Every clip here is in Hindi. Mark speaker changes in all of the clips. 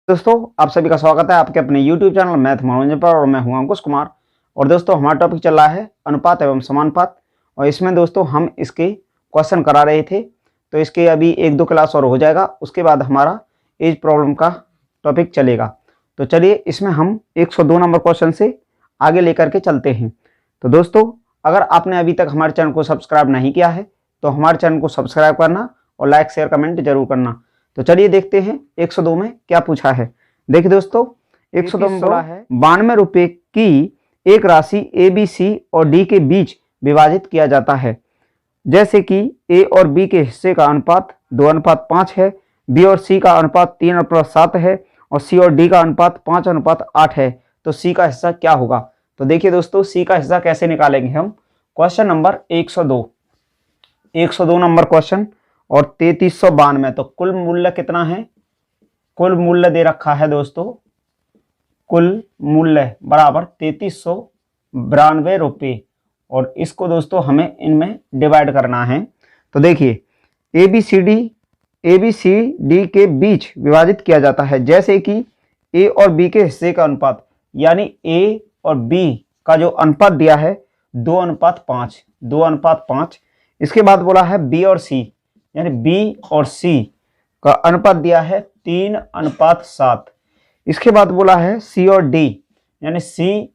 Speaker 1: दोस्तों आप सभी का स्वागत है आपके अपने YouTube चैनल मैथ मनोरंजन पर और मैं हूं अंकुश कुमार। और दोस्तों हमारा टॉपिक चल रहा है अनुपात एवं समानुपात। और इसमें दोस्तों हम इसके क्वेश्चन करा रहे थे, तो इसके अभी एक दो क्लास और हो जाएगा, उसके बाद हमारा एज प्रॉब्लम का टॉपिक चलेगा। तो चलिए इसमें हम 102 नंबर क्वेश्चन से आगे लेकर के चलते हैं। तो दोस्तों अगर आपने अभी तक हमारे चैनल को सब्सक्राइब नहीं किया है तो हमारे चैनल को सब्सक्राइब करना और लाइक शेयर कमेंट जरूर करना। तो चलिए देखते हैं 102 में क्या पूछा है। देखिए दोस्तों 102 में बोला है 92 रुपये की एक राशि ए बी सी और डी के बीच विभाजित किया जाता है, जैसे कि ए और बी के हिस्से का अनुपात 2:5 है, बी और सी का अनुपात 3:7 है और सी और डी का अनुपात 5:8 है। तो सी का हिस्सा क्या होगा। तो देखिए दोस्तों सी का हिस्सा कैसे निकालेंगे हम। क्वेश्चन नंबर 102 नंबर क्वेश्चन और 3392। तो कुल मूल्य कितना है, कुल मूल्य दे रखा है दोस्तों, कुल मूल्य बराबर 3392 रुपये। और इसको दोस्तों हमें इनमें डिवाइड करना है। तो देखिए ए बी सी डी के बीच विभाजित किया जाता है, जैसे कि ए और बी के हिस्से का अनुपात, यानी ए और बी का जो अनुपात दिया है 2:5। इसके बाद बोला है बी और सी, यानी बी और सी का अनुपात दिया है 3:7। इसके बाद बोला है सी और डी, यानी सी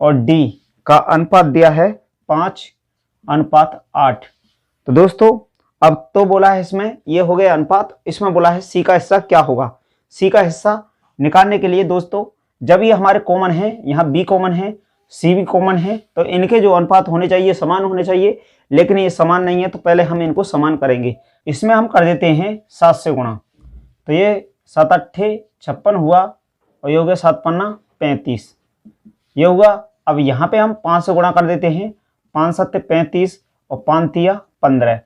Speaker 1: और डी का अनुपात दिया है 5:8। तो दोस्तों अब तो बोला है इसमें ये हो गया अनुपात, इसमें बोला है सी का हिस्सा क्या होगा। सी का हिस्सा निकालने के लिए दोस्तों जब ये हमारे कॉमन है, यहाँ बी कॉमन है सी भी कॉमन है, तो इनके जो अनुपात होने चाहिए समान होने चाहिए, लेकिन ये समान नहीं है तो पहले हम इनको समान करेंगे। इसमें हम कर देते हैं 7 से गुणा। तो ये 7 8 56 हुआ और ये हो गया 7 पन्ना 35 ये हुआ। अब यहाँ पे हम 5 से गुणा कर देते हैं, 5 7 35 और 5 तिया 15।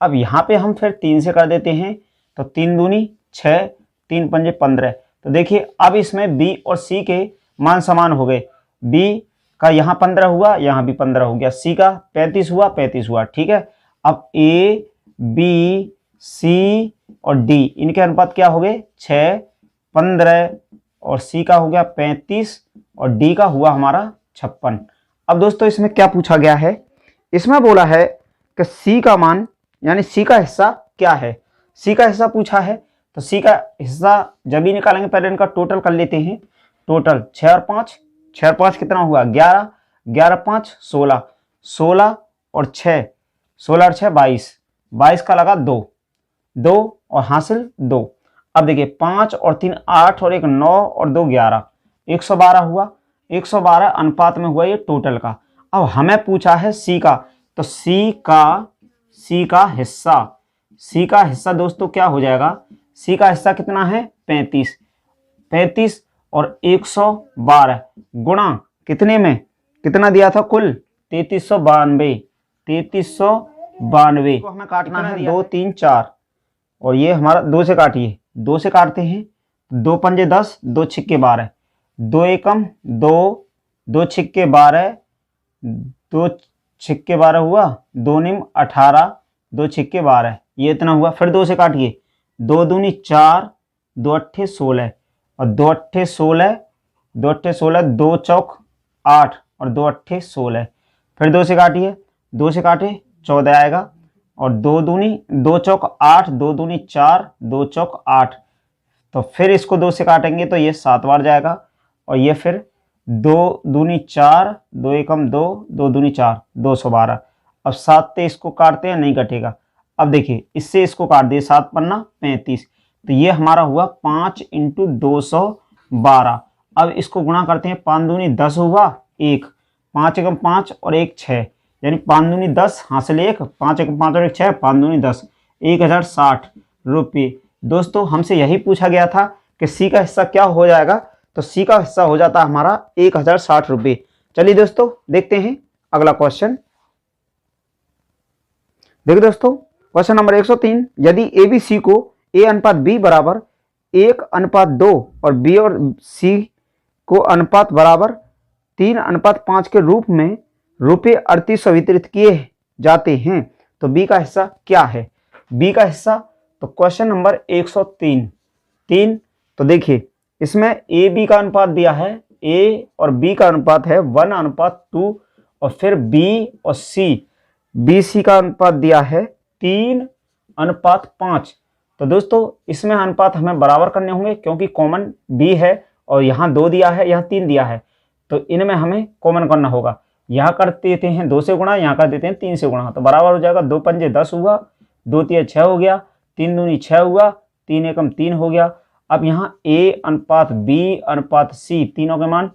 Speaker 1: अब यहाँ पे हम फिर 3 से कर देते हैं, तो 3 दूनी 6 3 पंजे 15। तो देखिए अब इसमें बी और सी के मान समान हो गए, बी का यहाँ 15 हुआ, यहाँ भी 15 हो गया, सी का 35 हुआ। ठीक है, अब ए बी सी और डी इनके अनुपात क्या हो गए 6 15 और सी का हो गया 35 और डी का हुआ हमारा 56। अब दोस्तों इसमें क्या पूछा गया है, इसमें बोला है कि सी का मान यानी सी का हिस्सा क्या है। सी का हिस्सा पूछा है, तो सी का हिस्सा जब भी निकालेंगे पहले इनका टोटल कर लेते हैं। टोटल 6 और 5 कितना हुआ 11, 11 5 16, 16 और 6 16 और 6 22 का लगा 2 और हासिल 2। अब देखिए 5 और 3 8 और 1 9 और 2 11, 112 हुआ। 112 अनुपात में हुआ ये टोटल का। अब हमें पूछा है सी का, तो सी का हिस्सा दोस्तों क्या हो जाएगा। सी का हिस्सा कितना है 35 और 112 गुणा कितने में, कितना दिया था कुल 3392 को हमें काटना है 2 3 4 और ये हमारा 2 से काटिए, 2 से काटते हैं 2 पंजे 10 2 छिक्के 12, 2 एकम 2 2 छिक्के 12, 2 छिक्के 12 हुआ, 2 निम 18 2 छिक्के 12, ये इतना हुआ। फिर 2 से काटिए, 2 दूनी 4 2 अट्ठे 16 और 2 अट्ठे 16 2 चौक 8 और 2 अट्ठे 16। फिर 2 से काटिए, 2 से काटे 14 आएगा और 2 दूनी 2 चौक 8 2 दूनी 4 2 चौक 8। तो फिर इसको 2 से काटेंगे तो ये 7 बार जाएगा और ये फिर 2 दूनी 4 2 एकम 2 2 दूनी 4 212। अब 7 से इसको काटते हैं नहीं कटेगा। अब देखिए इससे इसको काट दिए 7 पन्ना 35, तो ये हमारा हुआ 5 × 212। अब इसको गुणा करते हैं, 5 दूनी 10 हुआ 1, 5 एकम 5 और 1 6, यानी 5 दूनी 10 हासिल 1, 5 एकम 5 और 1 6, 5 दूनी 10 1060 रुपये। दोस्तों हमसे यही पूछा गया था कि सी का हिस्सा क्या हो जाएगा, तो सी का हिस्सा हो जाता हमारा 1060 रुपये। चलिए दोस्तों देखते हैं अगला क्वेश्चन। देखिए दोस्तों क्वेश्चन नंबर 103, यदि ए बी सी को ए अनुपात बी बराबर 1:2 और बी और सी को अनुपात बराबर 3:5 के रूप में रुपये 3800 वितरित किए जाते हैं, तो बी का हिस्सा क्या है। बी का हिस्सा तो क्वेश्चन नंबर 103 तो देखिए इसमें ए बी का अनुपात दिया है, ए और बी का अनुपात है 1:2 और फिर बी और सी, बी सी का अनुपात दिया है 3:5। तो दोस्तों इसमें अनुपात हमें बराबर करने होंगे क्योंकि कॉमन बी है और यहाँ 2 दिया है, यहाँ 3 दिया है, तो इनमें हमें कॉमन करना होगा। यहाँ कर देते हैं 2 से गुणा, यहाँ कर देते हैं 3 से गुणा, तो बराबर हो जाएगा 2 पंजे 10 हुआ, 2 तिया 6 हो गया, 3 दूनी 6 हुआ, 3 एकम 3 हो गया। अब यहाँ ए अनुपात बी अनुपात सी, तीनों के मान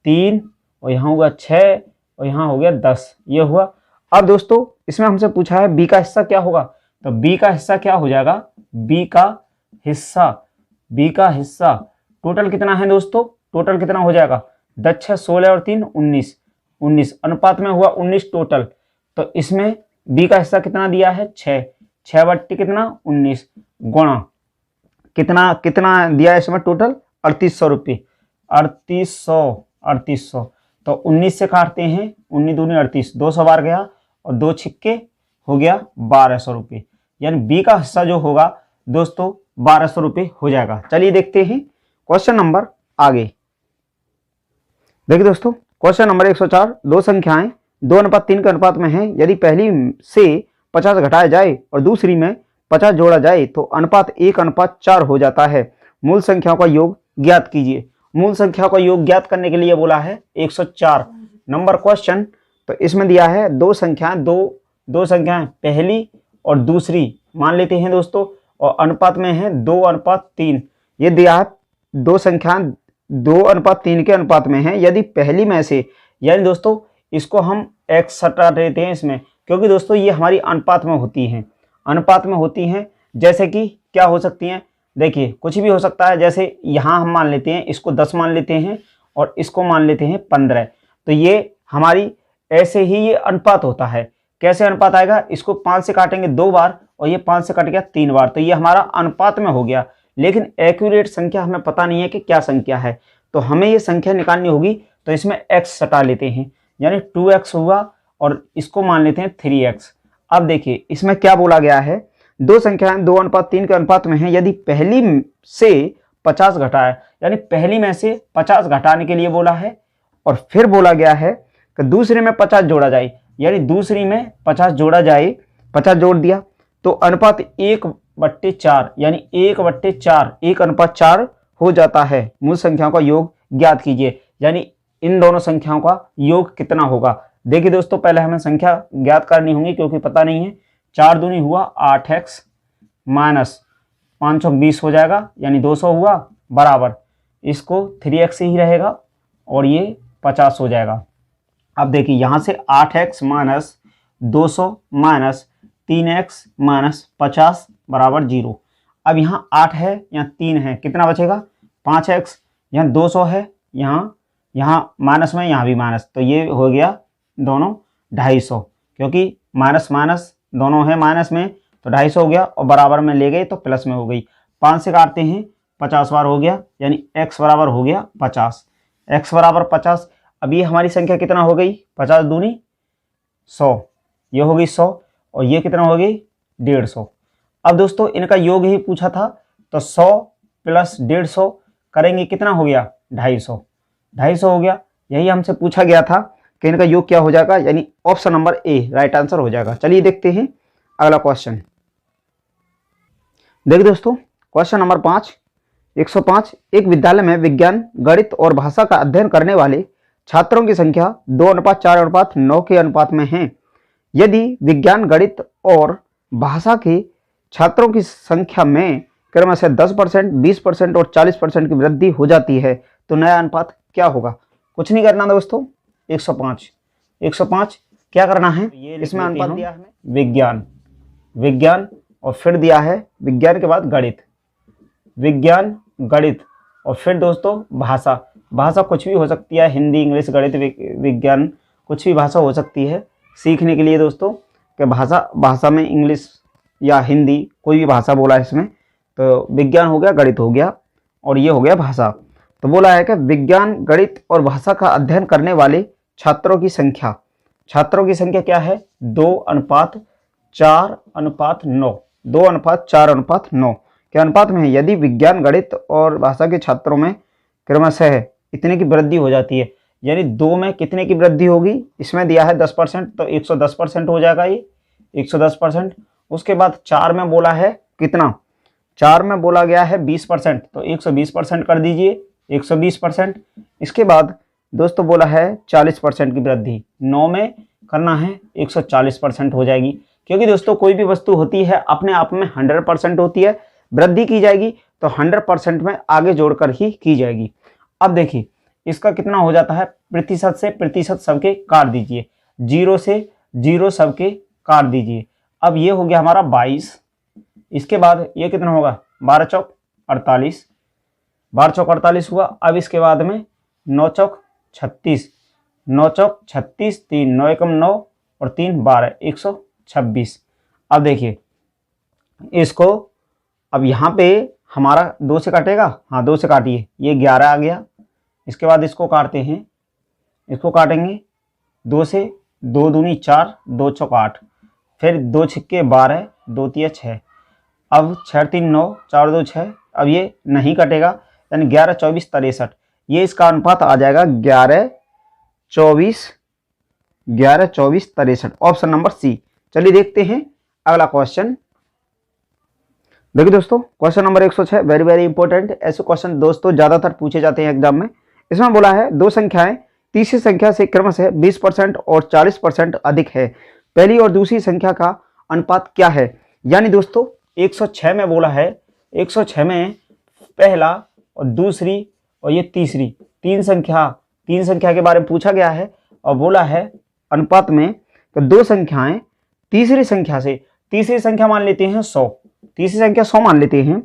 Speaker 1: 3 और यहाँ होगा 6 और यहाँ हो गया 10, ये हुआ। अब दोस्तों इसमें हमसे पूछा है बी का हिस्सा क्या होगा, तो बी का हिस्सा क्या हो जाएगा, बी का हिस्सा टोटल कितना है दोस्तों, टोटल कितना हो जाएगा 10 6 16 और 3 19 अनुपात में हुआ 19 टोटल। तो इसमें बी का हिस्सा कितना दिया है 6 बट्टी कितना 19 गुणा कितना दिया है इसमें टोटल 3800 रुपये, 3800। तो 19 से काटते हैं, 19 दूनी 38, 200 बार गया और 2 छिक्के हो गया 1200 रुपये, यानी बी का हिस्सा जो होगा दोस्तों 1200 रुपये हो जाएगा। चलिए देखते हैं क्वेश्चन नंबर आगे। देखिए दोस्तों क्वेश्चन नंबर 104, दो संख्याएं 2:3 के अनुपात में हैं। यदि पहली से 50 घटाया जाए और दूसरी में 50 जोड़ा जाए तो अनुपात 1:4 हो जाता है। मूल संख्याओं का योग ज्ञात कीजिए। मूल संख्याओं का योग ज्ञात करने के लिए बोला है 104 नंबर क्वेश्चन। तो इसमें दिया है दो संख्याएं पहली और दूसरी मान लेते हैं दोस्तों, और अनुपात में है 2:3। ये दिया है दो संख्याएं 2:3 के अनुपात में है। यदि पहली में से, यानी दोस्तों इसको हम x हटा देते हैं इसमें, क्योंकि दोस्तों ये हमारी अनुपात में होती हैं। जैसे कि क्या हो सकती हैं, देखिए कुछ भी हो सकता है। जैसे यहाँ हम मान लेते हैं इसको 10 मान लेते हैं और इसको मान लेते हैं 15। तो ये हमारी ऐसे ही ये अनुपात होता है। कैसे अनुपात आएगा, इसको 5 से काटेंगे 2 बार और ये 5 से कट गया 3 बार, तो ये हमारा अनुपात में हो गया। लेकिन एक्यूरेट संख्या हमें पता नहीं है कि क्या संख्या है, तो हमें ये संख्या निकालनी होगी। तो इसमें x हटा लेते हैं, यानी 2x हुआ और इसको मान लेते हैं 3x। अब देखिए इसमें क्या बोला गया है, दो संख्याएं 2:3 के अनुपात में है। यदि पहली से 50 घटाए, यानी पहली में से 50 घटाने के लिए बोला है, और फिर बोला गया है कि दूसरे में 50 जोड़ा जाए, यानी दूसरी में 50 जोड़ा जाए, 50 जोड़ दिया तो अनुपात 1/4, यानी 1/4 1:4 हो जाता है। मूल संख्याओं का योग ज्ञात कीजिए, यानी इन दोनों संख्याओं का योग कितना होगा। देखिए दोस्तों पहले हमें संख्या ज्ञात करनी होगी क्योंकि पता नहीं है। 4 दूनी हुआ 8x माइनस 520 हो जाएगा, यानी 200 हुआ, बराबर इसको 3x ही रहेगा और ये 50 हो जाएगा। अब देखिए यहाँ से 8x minus 200 minus 3x minus 50 बराबर 0। अब यहाँ 8 है, यहाँ 3 है, कितना बचेगा 5x, यहाँ 200 है, यहाँ माइनस में यहाँ भी माइनस, तो ये हो गया दोनों 250, क्योंकि माइनस माइनस दोनों है माइनस में, तो 250 हो गया और बराबर में ले गए तो प्लस में हो गई। 5 से काटते हैं 50 बार हो गया, यानी x बराबर हो गया 50, x बराबर 50। अब ये हमारी संख्या कितना हो गई, 50 दूनी 100, ये हो गई 100 और ये कितना हो गई 150। अब दोस्तों इनका योग ही पूछा था, तो 100 प्लस 150 करेंगे कितना हो गया 250 हो गया। यही हमसे पूछा गया था कि इनका योग क्या हो जाएगा, यानी option number A right answer हो जाएगा। चलिए देखते हैं अगला क्वेश्चन। देखिए दोस्तों क्वेश्चन नंबर 105, एक विद्यालय में विज्ञान गणित और भाषा का अध्ययन करने वाले छात्रों की संख्या 2:4:9 के अनुपात में है। यदि विज्ञान गणित और भाषा के छात्रों की संख्या में क्रम से 10%, 20% और 40% की वृद्धि हो जाती है तो नया अनुपात क्या होगा। कुछ नहीं करना दोस्तों, 105 क्या करना है, इसमें अनुपात दिया है विज्ञान और फिर दिया है विज्ञान के बाद विज्ञान गणित और फिर दोस्तों भाषा कुछ भी हो सकती है, हिंदी इंग्लिश गणित विज्ञान कुछ भी भाषा हो सकती है सीखने के लिए दोस्तों। कि भाषा में इंग्लिश या हिंदी कोई भी भाषा बोला है इसमें, तो विज्ञान हो गया, गणित हो गया और ये हो गया भाषा। तो बोला है कि विज्ञान गणित और भाषा का अध्ययन करने वाले छात्रों की संख्या क्या है 2:4:9 2:4:9 के अनुपात में है। यदि विज्ञान गणित और भाषा के छात्रों में क्रमशः इतने की वृद्धि हो जाती है। यानी 2 में कितने की वृद्धि होगी, इसमें दिया है 10%, तो 110% हो जाएगा ये 110%। उसके बाद 4 में बोला है कितना, 4 में बोला गया है 20%, तो 120% कर दीजिए 120%। इसके बाद दोस्तों बोला है 40% की वृद्धि, 9 में करना है 140% हो जाएगी। क्योंकि दोस्तों कोई भी वस्तु होती है अपने आप में 100% होती है, वृद्धि की जाएगी तो 100% में आगे जोड़कर ही की जाएगी। अब देखिए इसका कितना हो जाता है, प्रतिशत से प्रतिशत सबके काट दीजिए, 0 से 0 सबके काट दीजिए। अब ये हो गया हमारा 22। इसके बाद ये कितना होगा, 12 चौक 48, 12 चौक 48 हुआ। अब इसके बाद में 9 चौक 36, 9 चौक 36, 3 9 एकम 9 और 3 12, 126। अब देखिए इसको, अब यहाँ पे हमारा 2 से काटेगा, हाँ 2 से काटिए, ये 11 आ गया। इसके बाद इसको काटते हैं, इसको काटेंगे 2 से, 2 दूनी 4, 2 चौक 8, फिर 2 छिक्के 12, 2 तिया 6, अब 6 3 9, 4 2 6। अब ये नहीं कटेगा, यानी 11 24 63, ये इसका अनुपात आ जाएगा 11 24 63, ऑप्शन नंबर सी। चलिए देखते हैं अगला क्वेश्चन। देखिए दोस्तों question number 106, very very important. ऐसे क्वेश्चन दोस्तों ज्यादातर पूछे जाते हैं एग्जाम में। इसमें बोला है दो संख्याएं तीसरी संख्या से क्रमशः 20% और 40% अधिक है, पहली और दूसरी संख्या का अनुपात क्या है। यानी दोस्तों 106 में बोला है, 106 में पहला और दूसरी और ये तीसरी तीन संख्या के बारे में पूछा गया है और बोला है अनुपात में कि दो संख्याएं तीसरी संख्या मान लेते हैं 100, तीसरी संख्या 100 मान लेते हैं,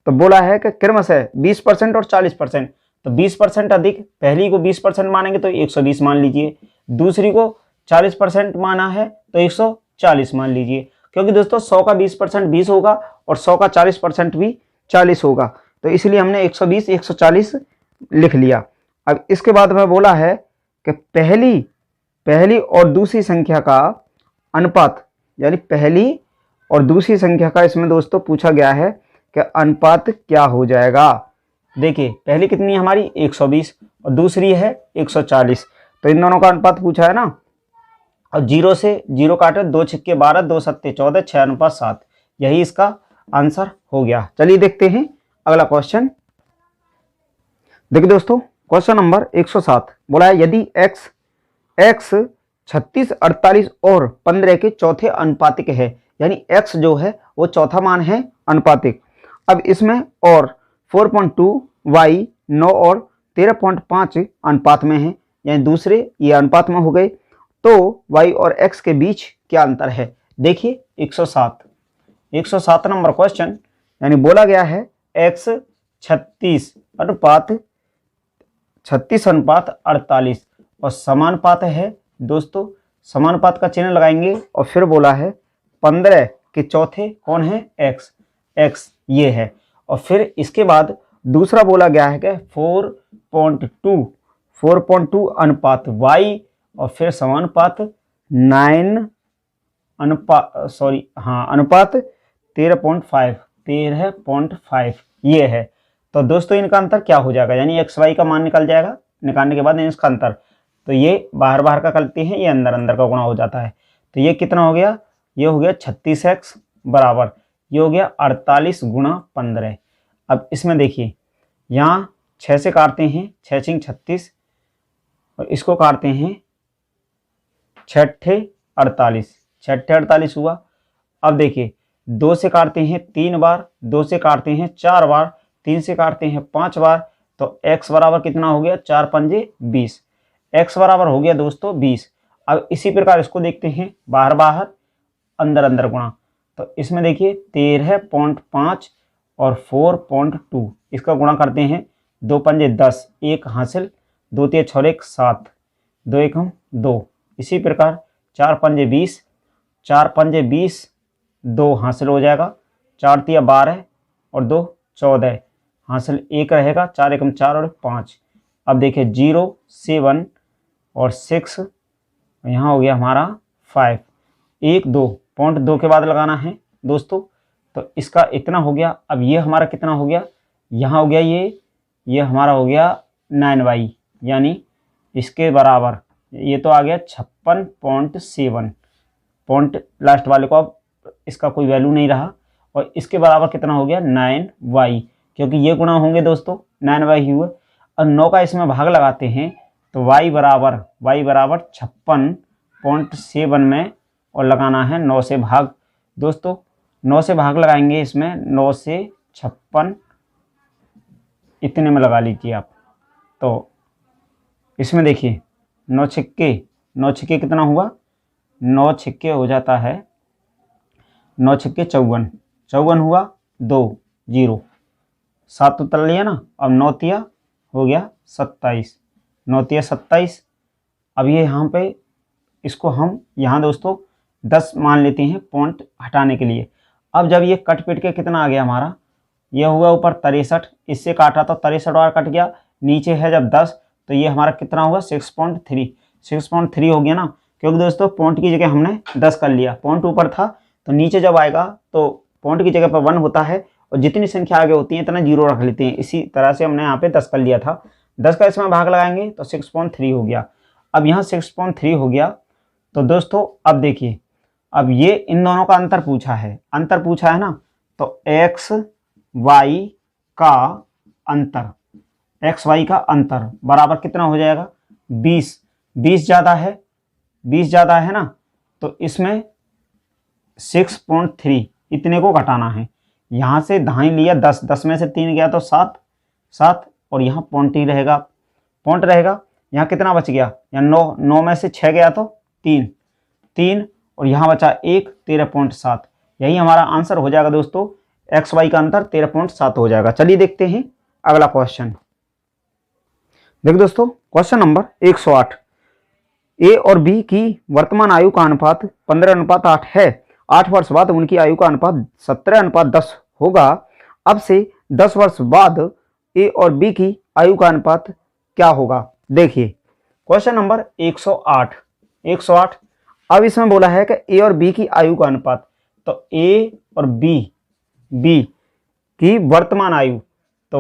Speaker 1: तो बोला है कि क्रमशः 20% और 40%, तो 20% अधिक, पहली को 20% मानेंगे तो 120 मान लीजिए, दूसरी को 40% माना है तो 140 मान लीजिए। क्योंकि दोस्तों 100 का 20% 20 होगा और 100 का 40% भी 40 होगा, तो इसलिए हमने 120 140 लिख लिया। अब इसके बाद में बोला है कि पहली और दूसरी संख्या का अनुपात, यानी पहली और दूसरी संख्या का इसमें दोस्तों पूछा गया है कि अनुपात क्या हो जाएगा। देखिए पहली कितनी है हमारी 120 और दूसरी है 140, तो इन दोनों का अनुपात पूछा है ना। और 0 से 0 काटे, 2 छिक्के 12, 2 सत्ते 14, 6 अनुपात 7, यही इसका आंसर हो गया। चलिए देखते हैं अगला क्वेश्चन। देखिए दोस्तों क्वेश्चन नंबर 107 बोला है यदि x 36, 48 और 15 के चौथे अनुपातिक है, यानी x जो है वो चौथा मान है अनुपातिक। अब इसमें और 4.2 y 9 और 13.5 अनुपात में है, यानी दूसरे ये अनुपात में हो गए, तो y और x के बीच क्या अंतर है। देखिए 107 नंबर क्वेश्चन, यानी बोला गया है x 36 अनुपात 48 और समानुपात है दोस्तों, समानुपात का चिन्ह लगाएंगे और फिर बोला है 15 के चौथे कौन है x ये है। और फिर इसके बाद दूसरा बोला गया है कि 4.2 अनुपात y और फिर समानुपात 9 अनुपात 13.5 ये है। तो दोस्तों इनका अंतर क्या हो जाएगा, यानी एक्स वाई का मान निकल जाएगा, निकालने के बाद इसका अंतर, तो ये बाहर का करते हैं, ये अंदर का गुणा हो जाता है। तो ये कितना हो गया, ये हो गया 36x बराबर, ये हो गया 48 गुणा 15। अब इसमें देखिए यहाँ 6 से काटते हैं, 6 छिंग 36 और इसको काटते हैं 6 48 हुआ। अब देखिए 2 से काटते हैं 3 बार, 2 से काटते हैं 4 बार, 3 से काटते हैं 5 बार, तो x बराबर कितना हो गया 4 पंजे 20, x बराबर हो गया दोस्तों 20। अब इसी प्रकार इसको देखते हैं बाहर अंदर गुणा, तो इसमें देखिए 13.5 और 4.2 इसका गुणा करते हैं, 2 पंजे 10, 1 हासिल, 2 तिया 6 1 7, 2 1 2, इसी प्रकार 4 पंजे 20, 4 पंजे 20, 2 हासिल हो जाएगा, 4 तिया 12 और 2 14 हासिल, 1 रहेगा, 4 1 4 और 5। अब देखिए 0 7 और 6, यहाँ हो गया हमारा 5, 1 2.2 के बाद लगाना है दोस्तों, तो इसका इतना हो गया। अब ये हमारा कितना हो गया, यहाँ हो गया ये हमारा हो गया 9y, यानी इसके बराबर ये तो आ गया 56.7 पॉइंट लास्ट वाले को, अब इसका कोई वैल्यू नहीं रहा, और इसके बराबर कितना हो गया 9y, क्योंकि ये गुणा होंगे दोस्तों 9y हुए, और 9 का इसमें भाग लगाते हैं तो y बराबर 56.7 में, और लगाना है 9 से भाग। दोस्तों 9 से भाग लगाएंगे इसमें, 9 से 56 इतने में लगा लीजिए आप। तो इसमें देखिए 9 छक्के कितना हुआ, 9 छक्के हो जाता है 9 छक्के 54 हुआ, 2 0 7 उतर लिया ना। अब 9 तिया हो गया 27, 9 तिया 27। अब ये यहाँ पे इसको हम यहाँ दोस्तों 10 मान लेते हैं पॉइंट हटाने के लिए। अब जब ये कट पिट के कितना आ गया हमारा, ये हुआ ऊपर 63, इससे काटा तो 63 और कट गया, नीचे है जब 10 तो ये हमारा कितना हुआ 6.3 हो गया ना, क्योंकि दोस्तों पॉइंट की जगह हमने 10 कर लिया, पॉइंट ऊपर था तो नीचे जब आएगा तो पॉइंट की जगह पर 1 होता है, और जितनी संख्या आगे होती है इतना 0 रख लेते हैं। इसी तरह से हमने यहाँ पे 10 कर लिया था, 10 का इसमें भाग लगाएंगे तो 6.3 हो गया। अब यहाँ 6.3 हो गया तो दोस्तों अब देखिए, अब ये इन दोनों का अंतर पूछा है ना, तो x y का अंतर, बराबर कितना हो जाएगा 20 ज़्यादा है ना, तो इसमें 6.3 इतने को घटाना है। यहाँ से धाई लिया 10 में से 3 गया तो 7, और यहाँ पॉइंट रहेगा। यहाँ कितना बच गया, यहाँ 9 में से 6 गया तो 3, और यहाँ बचा 1, 13.7। यही हमारा आंसर हो जाएगा दोस्तों, एक्स वाई का अंतर 13.7 हो जाएगा। चलिए देखते हैं अगला क्वेश्चन। देखो दोस्तों क्वेश्चन नंबर 108, ए और बी की वर्तमान आयु का अनुपात 15:8 है। 8 वर्ष बाद उनकी आयु का अनुपात 17:10 होगा। अब से 10 वर्ष बाद ए और बी की आयु का अनुपात क्या होगा। देखिए क्वेश्चन नंबर 108। अब इसमें बोला है कि ए और बी की आयु का अनुपात, तो ए और बी की वर्तमान आयु, तो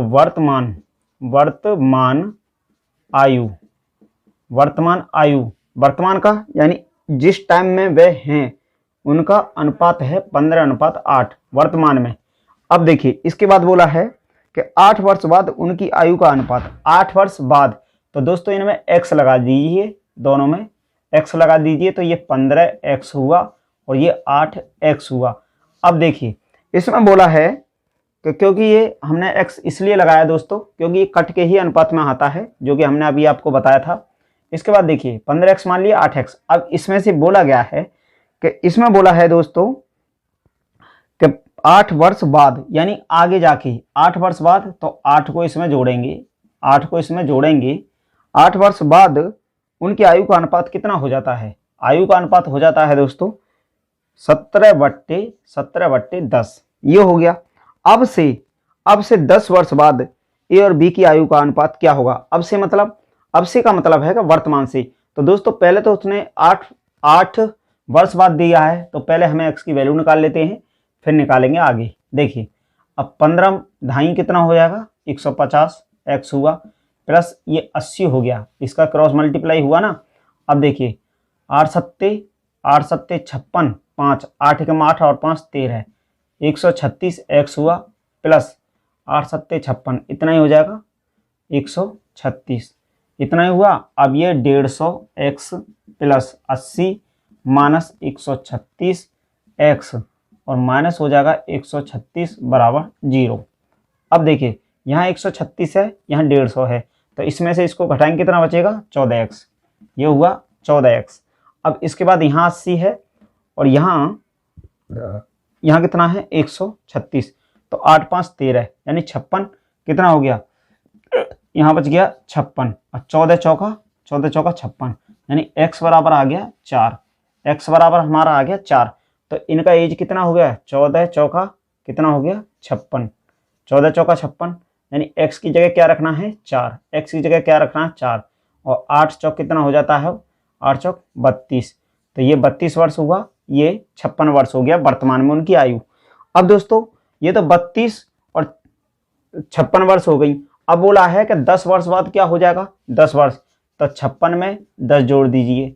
Speaker 1: वर्तमान का यानी जिस टाइम में वे हैं उनका अनुपात है 15:8 वर्तमान में। अब देखिए इसके बाद बोला है कि 8 वर्ष बाद उनकी आयु का अनुपात, 8 वर्ष बाद, तो दोस्तों इनमें x लगा दीजिए, दोनों में x लगा दीजिए, तो ये 15x हुआ और ये 8x हुआ। अब देखिए इसमें बोला है कि क्योंकि ये हमने x इसलिए लगाया दोस्तों क्योंकि ये कट के ही अनुपात में आता है, जो कि हमने अभी आपको बताया था। इसके बाद देखिए 15x मान लिया 8x। अब इसमें से बोला गया है कि इसमें बोला है दोस्तों कि 8 वर्ष बाद यानी आगे जाके 8 वर्ष बाद, तो 8 को इसमें जोड़ेंगे। 8 वर्ष बाद उनकी आयु का अनुपात कितना हो जाता है, आयु का अनुपात हो जाता है दोस्तों 17/10, ये हो गया। अब से 10 वर्ष बाद ए और बी की आयु का अनुपात क्या होगा। अब से का मतलब है कि वर्तमान से। तो दोस्तों पहले तो उसने 8 वर्ष बाद दिया है, तो पहले हमें x की वैल्यू निकाल लेते हैं, फिर निकालेंगे आगे। देखिए अब 15 ढाई कितना हो जाएगा 150 x हुआ, प्लस ये 80 हो गया, इसका क्रॉस मल्टीप्लाई हुआ ना। अब देखिए 8 सत्ते 56, 5 8 के 8 और 5 13, 136 x हुआ, प्लस 8 सत्ते 56, इतना ही हो जाएगा 136, इतना ही हुआ। अब ये 150 x प्लस 80 माइनस 136 x, और माइनस हो जाएगा 136 बराबर 0। अब देखिए यहाँ 136 है, यहाँ 150 है, तो इसमें से इसको घटाएंगे कितना बचेगा 14x, ये हुआ 14x। अब इसके बाद यहाँ 80 है और यहाँ कितना है 136, तो 8 5 13 यानी 56, कितना हो गया यहाँ बच गया 56, और 14 चौका 56, यानी x बराबर आ गया 4, x बराबर हमारा आ गया 4। तो इनका एज कितना हो गया 14 चौका कितना हो गया 56, 14 चौका 56, यानी x की जगह क्या रखना है 4, x की जगह क्या रखना है 4, और 8 चौक कितना हो जाता है 8 चौक 32, तो ये 32 वर्ष हुआ, ये 56 वर्ष हो गया वर्तमान में उनकी आयु। अब दोस्तों ये तो 32 और 56 वर्ष हो गई। अब बोला है कि 10 वर्ष बाद क्या हो जाएगा, 10 वर्ष, तो 56 में 10 जोड़ दीजिए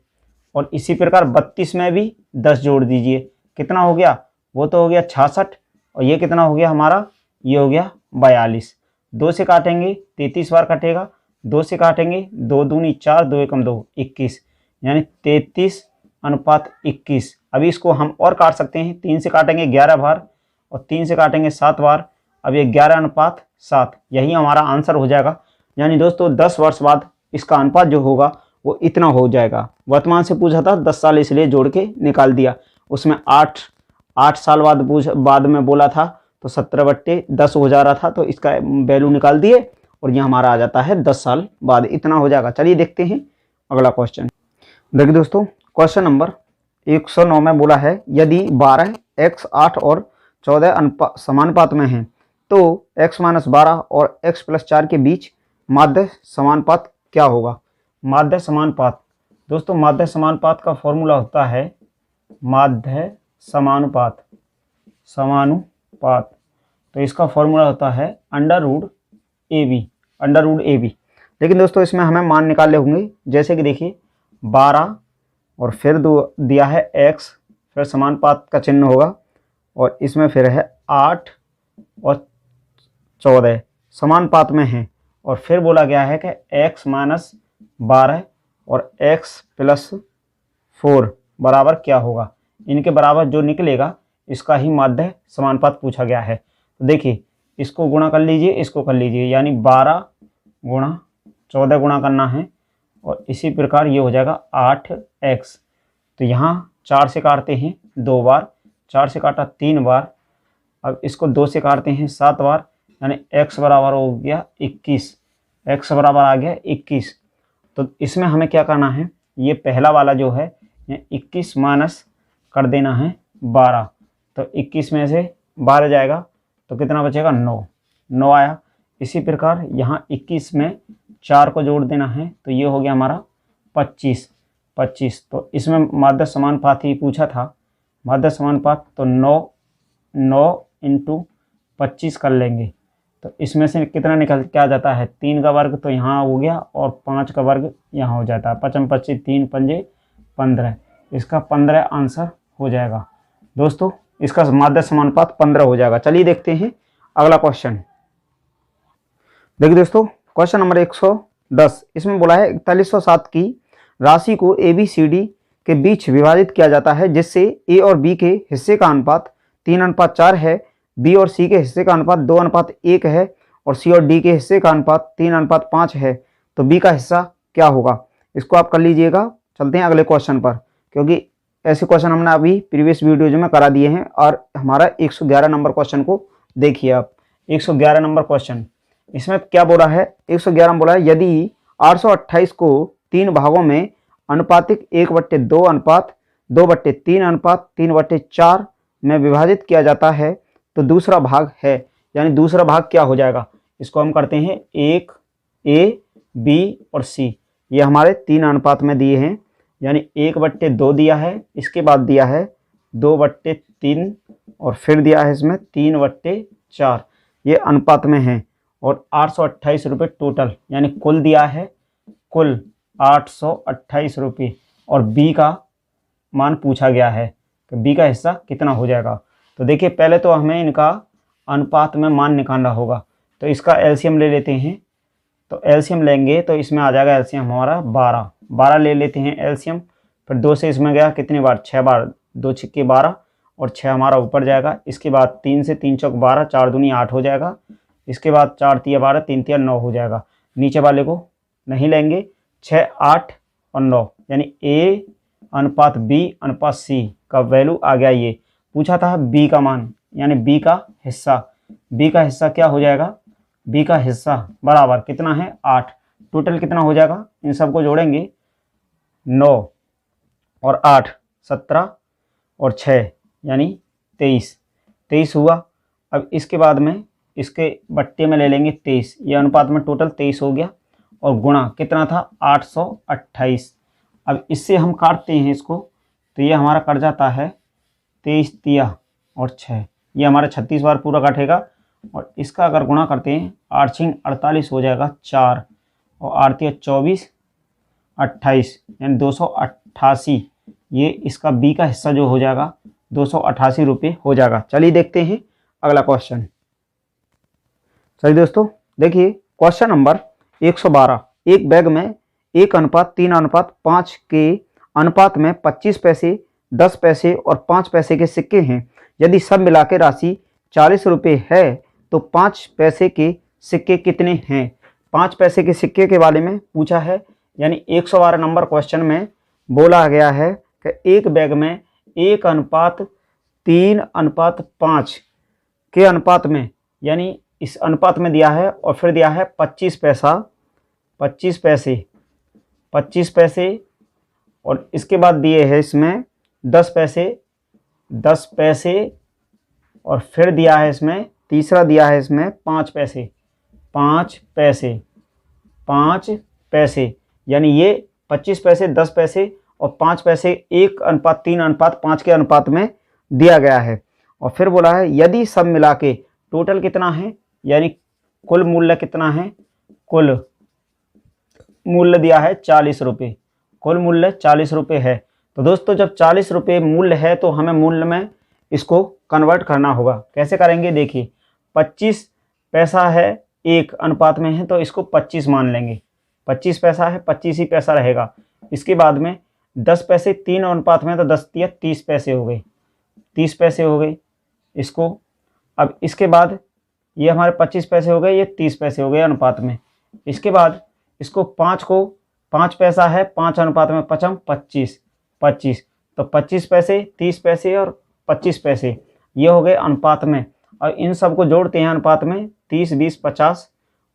Speaker 1: और इसी प्रकार 32 में भी 10 जोड़ दीजिए। कितना हो गया, वो तो हो गया 66 और ये कितना हो गया हमारा, ये हो गया 42। 2 से काटेंगे 33 बार कटेगा, 2 से काटेंगे 2 दूनी 4, 2 एकम 2, 21, यानी 33:21। अभी इसको हम और काट सकते हैं, 3 से काटेंगे 11 बार और 3 से काटेंगे 7 बार। अब ये 11:7, यही हमारा आंसर हो जाएगा। यानी दोस्तों 10 वर्ष बाद इसका अनुपात जो होगा वो इतना हो जाएगा। वर्तमान से पूछा था 10 साल, इसलिए जोड़ के निकाल दिया। उसमें 8 साल बाद में बोला था तो 17/10 हो जा रहा था, तो इसका वैल्यू निकाल दिए और ये हमारा आ जाता है 10 साल बाद, इतना हो जाएगा। चलिए देखते हैं अगला क्वेश्चन। देखिए दोस्तों, क्वेश्चन नंबर 109 में बोला है यदि 12, x, 8 और 14 समानुपात में हैं तो x-12 और x+4 के बीच माध्य समानुपात क्या होगा। माध्य समानुपात, दोस्तों माध्य समानुपात का फॉर्मूला होता है माध्य समानुपात, तो इसका फॉर्मूला होता है √AB। लेकिन दोस्तों इसमें हमें मान निकालने होंगे, जैसे कि देखिए 12 और फिर दिया है x, फिर समानुपात का चिन्ह होगा और इसमें फिर है 8 और 14 समानुपात में हैं और फिर बोला गया है कि x-12 और x+4 बराबर क्या होगा। इनके बराबर जो निकलेगा इसका ही माध्य समानुपात पूछा गया है। तो देखिए इसको गुणा कर लीजिए, इसको कर लीजिए, यानी 12 गुणा 14 गुणा करना है और इसी प्रकार ये हो जाएगा 8x। तो यहाँ 4 से काटते हैं 2 बार, 4 से काटा 3 बार, अब इसको 2 से काटते हैं 7 बार, यानी x बराबर हो गया 21, x बराबर आ गया 21। तो इसमें हमें क्या करना है, ये पहला वाला जो है 21 माइनस कर देना है 12, तो 21 में से 12 जाएगा तो कितना बचेगा, 9 आया। इसी प्रकार यहाँ 21 में 4 को जोड़ देना है तो ये हो गया हमारा 25। तो इसमें माध्य समानुपात ही पूछा था, माध्य समानुपात, तो 9 × 25 कर लेंगे तो इसमें से कितना निकल के आ जाता है, 3 का वर्ग तो यहाँ हो गया और 5 का वर्ग यहाँ हो जाता है, 5 25, 3 पंजे 15, इसका 15 आंसर हो जाएगा। दोस्तों इसका माध्य समानुपात 15 हो जाएगा। चलिए देखते हैं अगला क्वेश्चन। देखिए दोस्तों, क्वेश्चन नंबर 110, इसमें बोला है 4107 की राशि को ABCD के बीच विभाजित किया जाता है जिससे A और B के हिस्से का अनुपात 3:4 है, B और C के हिस्से का अनुपात 2:1 है और C और D के हिस्से का अनुपात 3:5 है, तो B का हिस्सा क्या होगा। इसको आप कर लीजिएगा। चलते हैं अगले क्वेश्चन पर, क्योंकि ऐसे क्वेश्चन हमने अभी प्रीवियस वीडियो में करा दिए हैं। और हमारा 111 नंबर क्वेश्चन को देखिए आप, 111 नंबर क्वेश्चन, इसमें क्या बोला है, 111 में बोला है यदि 828 को 3 भागों में अनुपातिक 1/2 अनुपात 2/3 अनुपात 3/4 में विभाजित किया जाता है तो दूसरा भाग है, यानी दूसरा भाग क्या हो जाएगा। इसको हम करते हैं 1 A, B और C, ये हमारे 3 अनुपात में दिए हैं, यानी 1/2 दिया है, इसके बाद दिया है 2/3 और फिर दिया है इसमें 3/4, ये अनुपात में है और 828 रुपये टोटल, यानी कुल दिया है, कुल 828 रुपये और B का मान पूछा गया है कि B का हिस्सा कितना हो जाएगा। तो देखिए पहले तो हमें इनका अनुपात में मान निकालना होगा, तो इसका एलसीएम ले लेते हैं। तो एलसीएम लेंगे तो इसमें आ जाएगा एलसीएम हमारा 12 ले लेते हैं एलसीएम, फिर 2 से इसमें गया कितनी बार, 6 बार, 2 छिक्के 12 और 6 हमारा ऊपर जाएगा। इसके बाद 3 से 3 चौक 12, 4 दूनी 8 हो जाएगा। इसके बाद 4 तिया 12, 3 तिया 9 हो जाएगा। नीचे वाले को नहीं लेंगे, 6, 8 और 9, यानी A/B/C का वैल्यू आ गया। ये पूछा था B का मान, यानी B का हिस्सा क्या हो जाएगा, B का हिस्सा बराबर कितना है, 8। टोटल कितना हो जाएगा, इन सबको जोड़ेंगे, 9 और 8 17 और 6 यानी 23 हुआ। अब इसके बाद में इसके बट्टे में ले लेंगे 23, ये अनुपात में टोटल 23 हो गया और गुणा कितना था, 828। अब इससे हम काटते हैं इसको, तो ये हमारा कट जाता है 23 तिया और 6, ये हमारा 36 बार पूरा काटेगा और इसका अगर गुणा करते हैं 8 छिंग 48 हो जाएगा 4 और 8 तिया 24 28 यानी 288। ये इसका बी का हिस्सा जो हो जाएगा 288 रुपये हो जाएगा। चलिए देखते हैं अगला क्वेश्चन। चलिए दोस्तों देखिए क्वेश्चन नंबर 112। एक बैग में 1:3:5 के अनुपात में 25 पैसे 10 पैसे और 5 पैसे के सिक्के हैं। यदि सब मिला के राशि 40 रुपये है तो 5 पैसे के सिक्के कितने हैं। 5 पैसे के सिक्के के बारे में पूछा है, यानी 112 नंबर क्वेश्चन में बोला गया है कि एक बैग में 1:3:5 के अनुपात में, यानी इस अनुपात में दिया है और फिर दिया है 25 पैसे और इसके बाद दिए हैं इसमें 10 पैसे और फिर दिया है इसमें तीसरा दिया है इसमें 5 पैसे, यानी ये 25 पैसे 10 पैसे और 5 पैसे 1:3:5 के अनुपात में दिया गया है। और फिर बोला है यदि सब मिला के टोटल कितना है, यानी कुल मूल्य कितना है, कुल मूल्य दिया है 40 रुपये, कुल मूल्य 40 रुपये है। तो दोस्तों जब 40 रुपये मूल्य है तो हमें मूल्य में इसको कन्वर्ट करना होगा। कैसे करेंगे, देखिए 25 पैसा है 1 अनुपात में है तो इसको 25 मान लेंगे, 25 पैसा है 25 ही पैसा रहेगा। इसके बाद में 10 पैसे 3 अनुपात में तो 10 या 30 पैसे हो गए, 30 पैसे हो गए इसको। अब इसके बाद ये हमारे 25 पैसे हो गए, ये 30 पैसे हो गए अनुपात में। इसके बाद इसको 5 को 5 पैसा है 5 अनुपात में 25 तो 25 पैसे 30 पैसे और 25 पैसे ये हो गए अनुपात में। और इन सब को जोड़ते हैं अनुपात में 30 20 50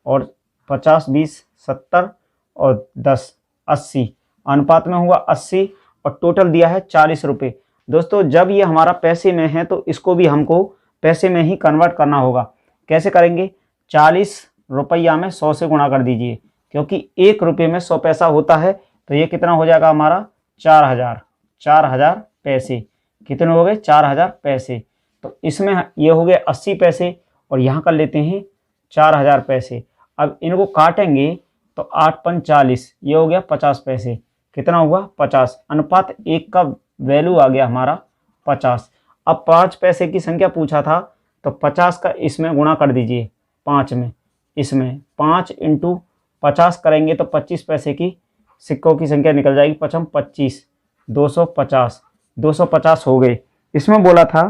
Speaker 1: और 50 20 70 और 10 80 अनुपात में हुआ 80 और टोटल दिया है 40 रुपये। दोस्तों जब ये हमारा पैसे में है तो इसको भी हमको पैसे में ही कन्वर्ट करना होगा। कैसे करेंगे, 40 रुपया में 100 से गुणा कर दीजिए, क्योंकि 1 रुपये में 100 पैसा होता है। तो ये कितना हो जाएगा हमारा 4000 पैसे। कितने हो गए 4000 पैसे। तो इसमें ये हो गए 80 पैसे और यहाँ कर लेते हैं 4000 पैसे। अब इनको काटेंगे तो 8 × 40 ये हो गया 50 पैसे। कितना हुआ 50। अनुपात 1 का वैल्यू आ गया हमारा 50। अब 5 पैसे की संख्या पूछा था तो 50 का इसमें गुणा कर दीजिए 5 में। इसमें 5 × 50 करेंगे तो 25 पैसे की सिक्कों की संख्या निकल जाएगी। 5 25 250 हो गए। इसमें बोला था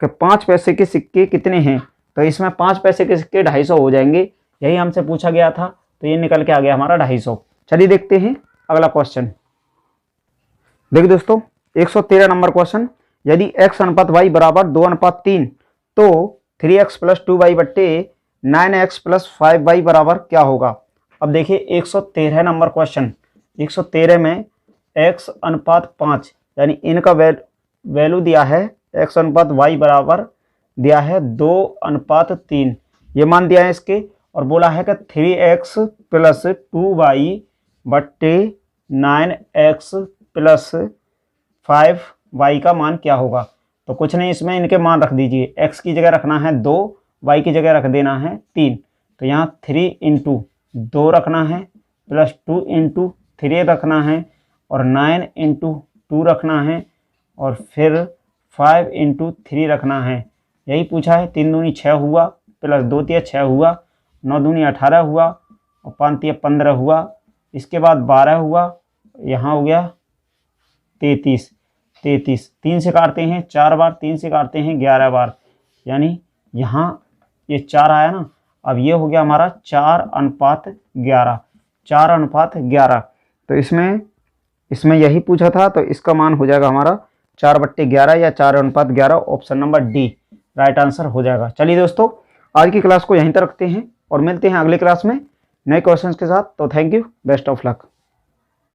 Speaker 1: कि 5 पैसे के सिक्के कितने हैं, तो इसमें 5 पैसे के सिक्के 250 हो जाएंगे। यही हमसे पूछा गया था तो ये निकल के आ गया हमारा 250। चलिए देखते हैं अगला क्वेश्चन। देखिए दोस्तों 113 नंबर क्वेश्चन। यदि x अनुपात y बराबर 2:3 तो 3x + 2y बट्टे 9x + 5y बराबर क्या होगा। अब देखिए 113 नंबर क्वेश्चन। 113 में x अनुपात 5 यानी इनका वैल्यू दिया है, x अनुपात y बराबर दिया है 2:3 ये मान दिया है इसके। और बोला है कि 3x + 2y बट्टे 9x + 5y का मान क्या होगा। तो कुछ नहीं, इसमें इनके मान रख दीजिए। x की जगह रखना है 2, y की जगह रख देना है 3। तो यहाँ 3 × 2 रखना है प्लस 2 × 3 रखना है और 9 × 2 रखना है और फिर 5 × 3 रखना है। यही पूछा है। 3 दूनी 6 हुआ प्लस 2 तिया 6 हुआ, 9 दूनी 18 हुआ और 5 तिया 15 हुआ। इसके बाद 12 हुआ, यहाँ हो गया 33। 3 से काटते हैं 4 बार, 3 से काटते हैं 11 बार, यानी यहाँ ये 4 आया ना। अब ये हो गया हमारा 4:11। 4:11। तो इसमें यही पूछा था तो इसका मान हो जाएगा हमारा 4/11 या 4:11। Option number D right answer हो जाएगा। चलिए दोस्तों आज की क्लास को यहीं तक रखते हैं और मिलते हैं अगले क्लास में नए क्वेश्चंस के साथ। तो thank you, best of luck.